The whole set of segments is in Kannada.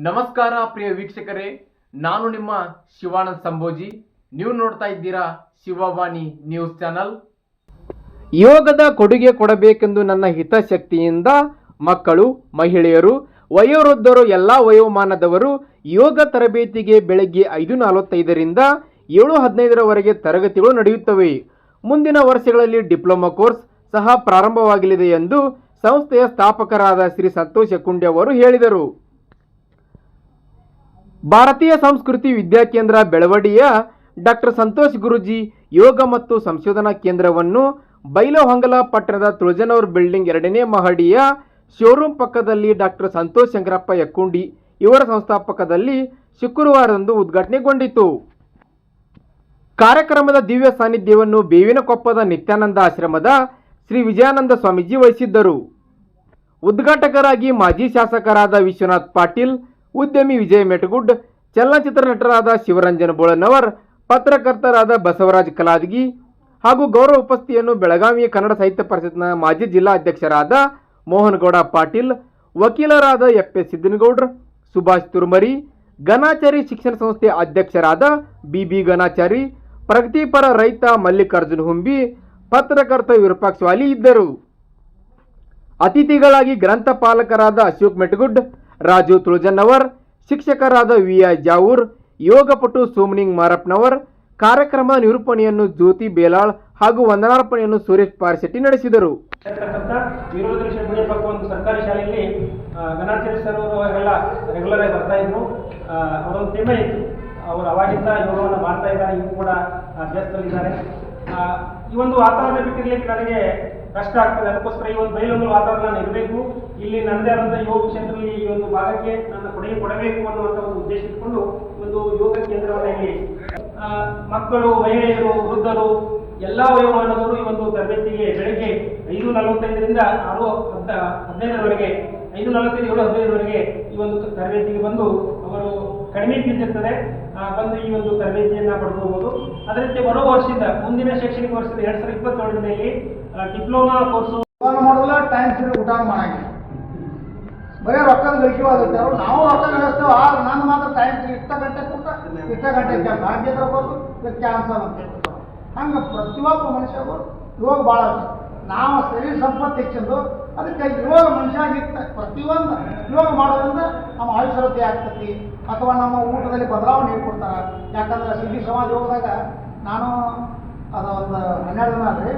ನಮಸ್ಕಾರ ಪ್ರಿಯ ವೀಕ್ಷಕರೇ, ನಾನು ನಿಮ್ಮ ಶಿವಾನಂದ್ ಸಂಬೋಜಿ. ನೀವು ನೋಡ್ತಾ ಇದ್ದೀರಾ ಶಿವವಾಣಿ ನ್ಯೂಸ್ ಚಾನಲ್. ಯೋಗದ ಕೊಡುಗೆ ಕೊಡಬೇಕೆಂದು ನನ್ನ ಹಿತಾಸಕ್ತಿಯಿಂದ ಮಕ್ಕಳು, ಮಹಿಳೆಯರು, ವಯೋವೃದ್ಧರು ಎಲ್ಲ ವಯೋಮಾನದವರು ಯೋಗ ತರಬೇತಿಗೆ ಬೆಳಗ್ಗೆ 5:45ರಿಂದ 7:15ರವರೆಗೆ ತರಗತಿಗಳು ನಡೆಯುತ್ತವೆ. ಮುಂದಿನ ವರ್ಷಗಳಲ್ಲಿ ಡಿಪ್ಲೊಮಾ ಕೋರ್ಸ್ ಸಹ ಪ್ರಾರಂಭವಾಗಲಿದೆ ಎಂದು ಸಂಸ್ಥೆಯ ಸ್ಥಾಪಕರಾದ ಶ್ರೀ ಸಂತೋಷ್ ಯಕ್ಕುಂಡಿ ಅವರು ಹೇಳಿದರು. ಭಾರತೀಯ ಸಂಸ್ಕೃತಿ ವಿದ್ಯಾಕೇಂದ್ರ ಬೆಳವಡಿಯ ಡಾಕ್ಟರ್ ಸಂತೋಷ್ ಗುರೂಜಿ ಯೋಗ ಮತ್ತು ಸಂಶೋಧನಾ ಕೇಂದ್ರವನ್ನು ಬೈಲಹೊಂಗಲ ಪಟ್ಟಣದ ತುಳಜನವರ್ ಬಿಲ್ಡಿಂಗ್ 2ನೇ ಮಹಡಿಯ ಶೋರೂಮ್ ಪಕ್ಕದಲ್ಲಿ ಡಾಕ್ಟರ್ ಸಂತೋಷ್ ಶಂಕರಪ್ಪ ಯಕ್ಕುಂಡಿ ಇವರ ಸಂಸ್ಥಾಪಕದಲ್ಲಿ ಶುಕ್ರವಾರದಂದು ಉದ್ಘಾಟನೆಗೊಂಡಿತು. ಕಾರ್ಯಕ್ರಮದ ದಿವ್ಯ ಸಾನ್ನಿಧ್ಯವನ್ನು ಬೇವಿನಕೊಪ್ಪದ ನಿತ್ಯಾನಂದ ಆಶ್ರಮದ ಶ್ರೀ ವಿಜಯಾನಂದ ಸ್ವಾಮೀಜಿ ವಹಿಸಿದ್ದರು. ಉದ್ಘಾಟಕರಾಗಿ ಮಾಜಿ ಶಾಸಕರಾದ ವಿಶ್ವನಾಥ್ ಪಾಟೀಲ್, ಉದ್ಯಮಿ ವಿಜಯ ಮೆಟಗುಡ್, ಚಲನಚಿತ್ರ ನಟರಾದ ಶಿವರಂಜನ್ ಬೋಳನವರ್, ಪತ್ರಕರ್ತರಾದ ಬಸವರಾಜ್ ಕಲಾದಗಿ ಹಾಗೂ ಗೌರವ ಉಪಸ್ಥಿತಿಯನ್ನು ಬೆಳಗಾವಿಯ ಕನ್ನಡ ಸಾಹಿತ್ಯ ಪರಿಷತ್ನ ಮಾಜಿ ಜಿಲ್ಲಾ ಅಧ್ಯಕ್ಷರಾದ ಮೋಹನಗೌಡ ಪಾಟೀಲ್, ವಕೀಲರಾದ ಎಫ್.ಎಸ್. ಸಿದ್ದನಗೌಡ್ರ, ಸುಭಾಷ್ ತುರ್ಮರಿ, ಗಣಾಚಾರಿ ಶಿಕ್ಷಣ ಸಂಸ್ಥೆ ಅಧ್ಯಕ್ಷರಾದ ಬಿ. ಗಣಾಚಾರಿ, ಪ್ರಗತಿಪರ ರೈತ ಮಲ್ಲಿಕಾರ್ಜುನ್ ಹುಂಬಿ, ಪತ್ರಕರ್ತ ವಿರೂಪಾಕ್ಷ ವಾಲಿ ಇದ್ದರು. ಅತಿಥಿಗಳಾಗಿ ಗ್ರಂಥಪಾಲಕರಾದ ಅಶೋಕ್ ಮೆಟಗುಡ್, ರಾಜು ತುಳಜನ್ನವರ್, ಶಿಕ್ಷಕರಾದ ವಿ.ಐ. ಜಾವೂರ್, ಯೋಗಪಟು ಸೋಮನಿಂಗ್ ಮಾರಪ್ಪನವರ್, ಕಾರ್ಯಕ್ರಮದ ನಿರೂಪಣೆಯನ್ನು ಜ್ಯೋತಿ ಬೇಲಾಳ್ ಹಾಗೂ ವಂದನಾರ್ಪಣೆಯನ್ನು ಸುರೇಶ್ ಪಾರ್ಶೆಟ್ಟಿ ನಡೆಸಿದರು. ಒಂದು ಸರ್ಕಾರಿ ಶಾಲೆಯಲ್ಲಿ ಗಣಾಚಾರ್ಯ ಸರ್ ಅವರೆಲ್ಲ ರೆಗ್ಯುಲರ್ ಆಗಿ ಬರ್ತಾ ಇದ್ರು. ಅವರೊಂದು ಟೀಮ ಇತ್ತು, ಅವರು ಅವಾಗಿಂದ ಯೋಗವನ್ನು ಮಾಡ್ತಾ ಇದ್ದಾರೆ, ಇವು ಕೂಡ ಅಭ್ಯಾಸದಲ್ಲಿದ್ದಾರೆ. ಈ ಒಂದು ವಾತಾವರಣ ಬಿಟ್ಟಿರ್ಲಿಕ್ಕೆ ನನಗೆ ಕಷ್ಟ ಆಗ್ತದೆ. ಅದಕ್ಕೋಸ್ಕರ ಈ ಒಂದು ಬಯಲೊಂದು ವಾತಾವರಣ ನಾನು ಇರಬೇಕು, ಇಲ್ಲಿ ನನ್ನದೇ ಆದಂಥ ಯೋಗ ಕ್ಷೇತ್ರದಲ್ಲಿ ಈ ಒಂದು ಭಾಗಕ್ಕೆ ನನ್ನ ಕೊಡುಗೆ ಕೊಡಬೇಕು ಅನ್ನುವಂಥ ಒಂದು ಉದ್ದೇಶ ಇಟ್ಕೊಂಡು ಒಂದು ಯೋಗ ಕೇಂದ್ರವನ್ನು ಇಲ್ಲಿ ಮಕ್ಕಳು, ಮಹಿಳೆಯರು, ವೃದ್ಧರು ಎಲ್ಲ ವಯೋಮಾನದವರು ಈ ಒಂದು ತರಬೇತಿಗೆ ಬೆಳಗ್ಗೆ 5:45ರಿಂದ 6:15ರವರೆಗೆ 5:45 7:15ರವರೆಗೆ ಈ ಒಂದು ತರಬೇತಿಗೆ ಬಂದು ಅವರು ಕಡಿಮೆ ಫೀಸ್ ಇರ್ತದೆ, ಬಂದು ಈ ಒಂದು ತರಬೇತಿಯನ್ನು ಪಡ್ಕೋಬಹುದು. ಅದೇ ರೀತಿ ಬರೋ ವರ್ಷದಿಂದ ಮುಂದಿನ ಶೈಕ್ಷಣಿಕ ವರ್ಷದ 2027ರಲ್ಲಿ ಡಿಪ್ಲೊಮಾ ಕೋರ್ಸು ಮಾಡೋಲ್ಲ, ಟೈಮ್ ಸರಿ ಊಟ ಮಾಡಂಗಿಲ್ಲ, ಬರೀ ರೊಕ್ಕದ ಗಳಿಕೆವಾಗುತ್ತೆ. ಅವ್ರು ನಾವು ರೊಕ್ಕ ಗಳಿಸ್ತೇವೆ, ಆದ್ರೆ ನಾನು ಮಾತ್ರ ಟೈಮ್ ಇಷ್ಟ ಗಂಟೆ ಊಟ, ಇಷ್ಟ ಗಂಟೆ ಕೆಲಸ ಹಾಗಿದ್ರೆ ಬರ್ದು ಇದಕ್ಕೆ ಕ್ಯಾನ್ಸರ್ ಅಂತ ಹೇಳ್ತಾರೆ. ಹಂಗೆ ಪ್ರತಿಯೊಬ್ಬ ಮನುಷ್ಯರು ಯೋಗ ಭಾಳ ನಾವು ಶರೀರ ಸಂಪತ್ತು ಹೆಚ್ಚಿದ್ದು, ಅದಕ್ಕೆ ಯೋಗ ಮನುಷ್ಯಾಗಿತ್ತ ಪ್ರತಿಯೊಂದು ಯೋಗ ಮಾಡೋದ್ರಿಂದ ನಮ್ಮ ಆಯುಷ್ ವೃದ್ಧಿ ಆಗ್ತೈತಿ, ಅಥವಾ ನಮ್ಮ ಊಟದಲ್ಲಿ ಬದಲಾವಣೆ ಹೇಳ್ಕೊಡ್ತಾರೆ. ಯಾಕಂದ್ರೆ ಸಿದ್ಧಿ ಸಮಾಜ ಯೋಗದಾಗ ನಾನು ಅದು ಒಂದು 12 ದಿನ ಅಲ್ರಿ,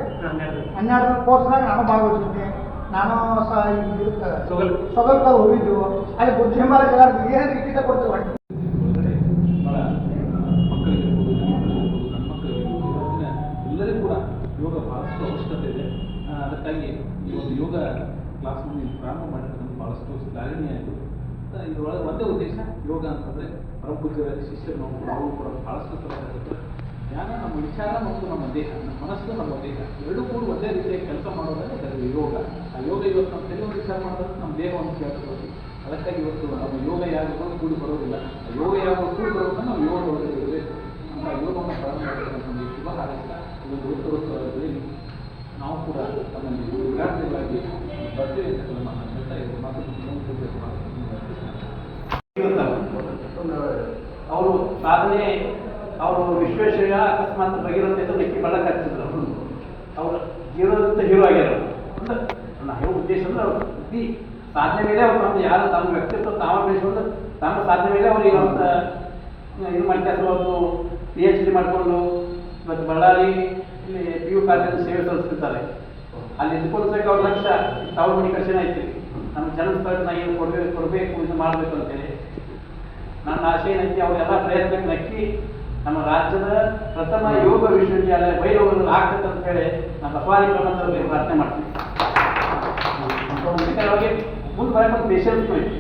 12 ದಿನ ಕೋರ್ಸ್ನಾಗ ನಾನು ಭಾಗವಹಿಸಿದ್ದೆ. ನಾನು ಸೊಗಲ್ಕಲ್ ಹೋಗಿದ್ದು, ಅಲ್ಲಿ ಬುದ್ಧಿಮಾರ ಏನು ರೀತಿಯಿಂದ ಕೊಡ್ತೀವಿ. ಎಲ್ಲರಿಗೂ ಕೂಡ ಯೋಗ ಭಾಳಷ್ಟು ಅವಶ್ಯಕತೆ ಇದೆ. ಅದಕ್ಕಾಗಿ ಈ ಒಂದು ಯೋಗ ಕ್ಲಾಸನ್ನು ಪ್ರಾರಂಭ ಮಾಡಿದ್ರೆ ನಮ್ಗೆ ಭಾಳಷ್ಟು ಧಾರಣೆ ಆಯಿತು. ಇದರೊಳಗೆ ಒಂದೇ ಉದ್ದೇಶ ಯೋಗ ಅಂತಂದರೆ ಪರಮಪೂಜ್ಯರ ಶಿಷ್ಯರು ನಾವು ಕೂಡ ಭಾಳಷ್ಟು ತರಬೇಕು. ಜ್ಞಾನ ನಮ್ಮ ವಿಚಾರ ಮತ್ತು ನಮ್ಮ ದೇಹ, ನಮ್ಮ ಮನಸ್ಸು, ನಮ್ಮ ದೇಹ ಎರಡೂ ಕೂಡ ಒಂದೇ ರೀತಿಯಾಗಿ ಕೆಲಸ ಮಾಡೋದ್ರೆ ಅದರಲ್ಲಿ ಯೋಗ. ಆ ಯೋಗ ಇವತ್ತು ನಮ್ಮ ಕೆಲವೊಂದು ವಿಚಾರ ಮಾಡೋದ್ರೆ ನಮ್ಮ ದೇಹವನ್ನು ಕೇಳ್ಬೋದು. ಅದಕ್ಕಾಗಿ ಇವತ್ತು ನಮ್ಮ ಯೋಗ ಯಾವಾಗ ಕೂಡಿ ಬರೋದಿಲ್ಲ, ಆ ಯೋಗ ಯಾವಾಗ ಕೂಡಿ ಬರೋದನ್ನ ನಾವು ಯೋಗದೊಳಗೆ ಇರಬೇಕು ಅಂತ ಯೋಗವನ್ನು ಪ್ರಾರಂಭ ಮಾಡಬೇಕು. ನಮಗೆ ಶುಭ ಹಾರೈಸಿದ ಇದೊಂದು ಉತ್ತರೋತ್ತರದಲ್ಲಿ ನಾವು ಕೂಡ ತಮ್ಮಲ್ಲಿ ವಿದ್ಯಾರ್ಥಿಗಳಾಗಿ ಬರ್ತೇವೆ ಅಂತ ನಾನು ಹೇಳ್ತಾ ಇದ್ದೇನೆ. ಅವರು ಸಾಧನೆ, ಅವರು ವಿಶ್ವೇಶ್ವರಯ್ಯ ಅಕಸ್ಮಾತ್ ಭಗೀರಥ ನಕ್ಕಿ ಬಳ್ಳಕ್ಕೆ ಹಚ್ಚಿದ್ರು. ಅವರು ಜೀವನದ ಹೀರೋ ಆಗ್ಯಾರ. ನನ್ನ ಹೇಳೋ ಉದ್ದೇಶ ಅಂದ್ರೆ ಅವ್ರ ಬುದ್ಧಿ ಸಾಧನೆ ಮೇಲೆ ಅವ್ರು ತಮ್ಮ ಯಾರು ತಮ್ಮ ವ್ಯಕ್ತಿತ್ವ ತಾವ ಬೆಳೆಸ್ಕೊಂಡು ತಮ್ಮ ಸಾಧನೆ ಮೇಲೆ ಅವ್ರು ಇವತ್ತು ಇದು ಮಾಡ್ಕೊಂಡು ಅವರು PhD ಮಾಡಿಕೊಂಡು ಇವತ್ತು ಬಳ್ಳಾರಿ ಇಲ್ಲಿ PU ಕಾಲೇಜಲ್ಲಿ ಸೇವೆ ಸಲ್ಲಿಸ್ತಿರ್ತಾರೆ. ಅಲ್ಲಿ ಇದ್ಕೊಳ್ಳೋದಕ್ಕೆ ಅವ್ರ ಲಕ್ಷ್ಯ ತವ್ರ ಮನೆ ಕರ್ಷಣೆ ಐತಿ, ನಮ್ಮ ಜನ್ಮಸ್ಥಳಕ್ಕೆ ನಾ ಏನು ಕೊಡಬೇಕು ಇದು ಮಾಡಬೇಕು ಅಂತೇಳಿ ನನ್ನ ಆಶೆ ಏನೈತಿ. ಅವರೆಲ್ಲ ಪ್ರಯತ್ನಕ್ಕೆ ನಕ್ಕಿ ನಮ್ಮ ರಾಜ್ಯದ ಪ್ರಥಮ ಯೋಗ ವಿಶ್ವವಿದ್ಯಾಲಯ ಬೈಲಹೊಂಗಲದಲ್ಲಿ ಆಗ್ತದೆ ಅಂತ ಹೇಳಿ ನಾನು ಬಸವಾದಿ ಕ್ರಮದಲ್ಲಿ ಪ್ರಾರ್ಥನೆ ಮಾಡ್ತೀನಿ. ಅವರಿಗೆ ಮುಂದೆ ಬರೋಕ್ಕೆ ಪೇಷನ್ಸ್ ಐತಿ,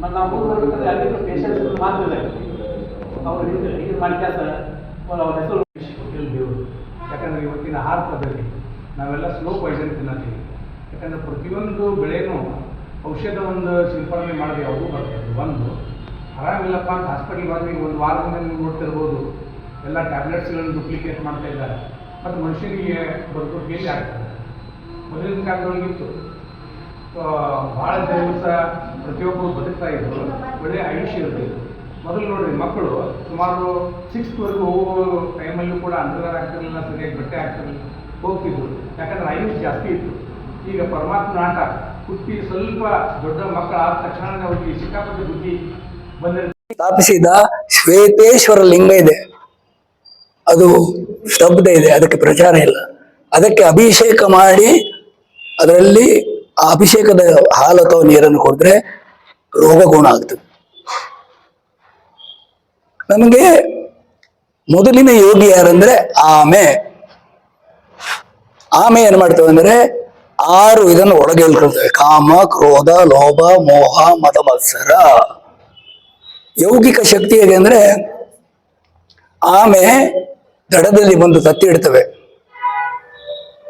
ಮತ್ತು ನಾವು ಮುಂದೆ ಬರಬೇಕಾದ್ರೆ ಯಾರಿಗೂ ಪೇಷನ್ಸ್ ಮಾತ್ರ ಇದೆ. ಅವರು ಇದು ಮಾಡ್ಕ್ಯಾಸ ಅವ್ರ ಹೆಸರು ದೇವರು. ಯಾಕಂದರೆ ಇವತ್ತಿನ ಆಹಾರ ಪದ್ಧತಿ ನಾವೆಲ್ಲ ಸ್ಲೋ ಪಾಯ್ಸನ್ ತಿನ್ನತ್ತೀವಿ. ಯಾಕಂದರೆ ಪ್ರತಿಯೊಂದು ಬೆಳೆನೂ ಔಷಧ ಒಂದು ಸಿಂಪಡಣೆ ಮಾಡೋದು ಯಾವುದೂ ಬರ್ತದೆ. ಒಂದು ಆರಾಮಿಲ್ಲಪ್ಪ ಅಂತ ಹಾಸ್ಪಿಟ್ಲಿಗೆ ಬಂದು ಒಂದು ವಾರದಿಂದ ನೀವು ನೋಡ್ತಿರ್ಬೋದು, ಎಲ್ಲ ಟ್ಯಾಬ್ಲೆಟ್ಸ್ಗಳನ್ನು ಡುಪ್ಲಿಕೇಟ್ ಮಾಡ್ತಾ ಇದ್ದಾರೆ. ಮತ್ತು ಮನುಷ್ಯನಿಗೆ ಬದುಕೋಕೆ ಎಲ್ಲಿ ಆಗ್ತದೆ. ಮೊದಲಿನ ಕಾಲದೊಳಗಿತ್ತು ಭಾಳ ದಿವಸ ಪ್ರತಿಯೊಬ್ಬರು ಬದುಕ್ತಾ ಇದ್ರು, ಒಳ್ಳೆಯ ಆಯುಷ್ಯ ಇರ್ತಿತ್ತು. ಮೊದಲು ನೋಡ್ರಿ, ಮಕ್ಕಳು ಸುಮಾರು 6th ಹೋಗೋ ಟೈಮಲ್ಲೂ ಕೂಡ ಅಂಡರ್ವೇರ್ ಆಗ್ತಿರಲಿಲ್ಲ, ಸರಿಯಾಗಿ ಬಟ್ಟೆ ಆಗ್ತಿರಲಿಲ್ಲ, ಹೋಗ್ತಿದ್ರು. ಯಾಕಂದ್ರೆ ಆಯುಷ್ ಜಾಸ್ತಿ ಇತ್ತು. ಈಗ ಪರಮಾತ್ಮ ಆಟ ಹುಟ್ಟಿ ಸ್ವಲ್ಪ ದೊಡ್ಡ ಮಕ್ಕಳಾದ ತಕ್ಷಣ ಅವ್ರಿಗೆ ಸಿಕ್ಕಾಪಟ್ಟೆ ಬುದ್ಧಿ ಬಂದಿರ್ತದೆ. ಸ್ಥಾಪಿಸಿದ ಶ್ವೇತೇಶ್ವರ ಲಿಂಗ ಇದೆ, ಅದು ಸ್ತಬ್ಧ ಇದೆ, ಅದಕ್ಕೆ ಪ್ರಚಾರ ಇಲ್ಲ. ಅದಕ್ಕೆ ಅಭಿಷೇಕ ಮಾಡಿ ಅದರಲ್ಲಿ ಆ ಅಭಿಷೇಕದ ಹಾಲು ಅಥವಾ ನೀರನ್ನು ಕುಡಿದ್ರೆ ರೋಗ ಗುಣ ಆಗ್ತದೆ. ನಮಗೆ ಮೊದಲಿನ ಯೋಗಿ ಯಾರಂದ್ರೆ ಆಮೆ ಏನ್ ಮಾಡ್ತೇವೆ ಅಂದ್ರೆ 6 ಇದನ್ನು ಒಳಗೆ ಹೇಳ್ಕೊಳ್ತೇವೆ: ಕಾಮ, ಕ್ರೋಧ, ಲೋಭ, ಮೋಹ, ಮದ, ಮತ್ಸರ. ಯೌಗಿಕ ಶಕ್ತಿ ಹೇಗೆ ಅಂದ್ರೆ, ಆಮೆ ದಡದಲ್ಲಿ ಬಂದು ತತ್ತಿ ಇಡ್ತವೆ.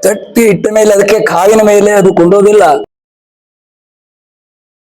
ತಟ್ಟಿ ಇಟ್ಟ ಮೇಲೆ ಅದಕ್ಕೆ ಕಾಯಿನ ಮೇಲೆ ಅದು ಕೊಂಡೋದಿಲ್ಲ,